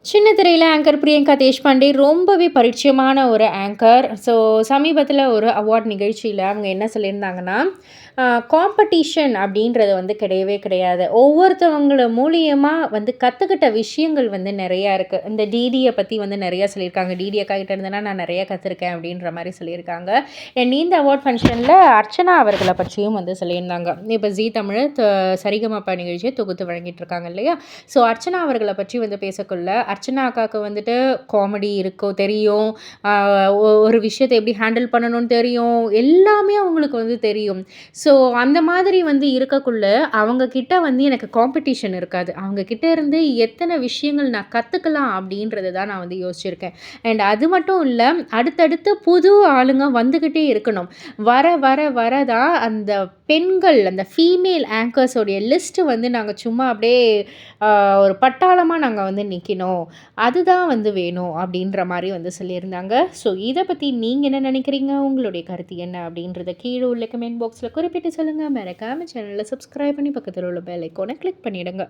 சின்ன திரையில ஆங்கர் பிரியங்கா தேஷ்பாண்டே ரொம்பவே பரிச்சயமான ஒரு ஆங்கர். ஸோ சமீபத்தில ஒரு அவார்ட் நிகழ்ச்சியில அவங்க என்ன சொல்லியிருந்தாங்கன்னா, காம்படிஷன் அப்படின்றது வந்து கிடையவே கிடையாது. ஒவ்வொருத்தவங்கள மூலியமா வந்து கத்துக்கிட்ட விஷயங்கள் வந்து நெறையா இருக்கு. இந்த டிடிய பத்தி வந்து நெறையா சொல்லியிருக்காங்க. டிடி அக்கா கிட்ட இருந்துனா நான் நெறைய கத்துருக்கேன் அப்படின்ற மாரி சொல்லியிருக்காங்க. அண்ட் இந்த அவார்ட் ஃபங்ஷன்ல அர்ச்சனா அவர்கள பற்றியும் வந்து சொல்லியிருந்தாங்க. இப்ப ஜீ தமிழ் சரிகமப நிகழ்ச்சிய தொகுத்து வழங்கிட்டு இருக்காங்க இல்லையா? ஸோ அர்ச்சனா அவர்கள பற்றி வந்து பேசக்குள்ள, அர்ச்சனா அக்காவுக்கு வந்துட்டு காமெடி இருக்கும் தெரியும். அ ஒரு விஷயத்த எப்படி ஹேண்டில் பண்ணணும்னு தெரியும். எல்லாமே அவங்களுக்கு வந்து தெரியும். ஸோ அந்த மாதிரி வந்து இருக்கக்குள்ள, அவங்க கிட்ட வந்து எனக்கு காம்படிஷன் இருக்காது. அவங்க கிட்ட இருந்து எத்தன விஷயங்கள் நான் கத்துக்கலாம் அப்படின்றத தான் நான் வந்து யோசிச்சிருக்கேன். அண்ட் அது மட்டும் இல்ல, அடுத்தடுத்து புது ஆளுங்க வந்துகிட்டே இருக்கணும். வர வர வர தான் அந்த பெண்கள், அந்த ஃபீமேல் ஆங்கர்ஸ் உடைய லிஸ்ட் வந்து நாங்க சும்மா அப்படியே அ ஒரு பட்டாளமா நாங்க வந்து நிக்கணும். அதுதான் வந்து வேணும் அப்படின்ற மாரி வந்து சொல்லியிருந்தாங்க. ஸோ இத பத்தி நீங்க என்ன நினைக்கிறீங்க? உங்களுடைய கருத்து என்ன? அப்படின்றத கீழ உள்ள கமெண்ட் பாக்ஸ்ல குறிப்பிட்டு சொல்லுங்க. மறக்காம சேனல சப்ஸ்கிரைப் பண்ணி பக்கத்துல உள்ள பெல் ஐகான கிளிக் பண்ணிடுங்க.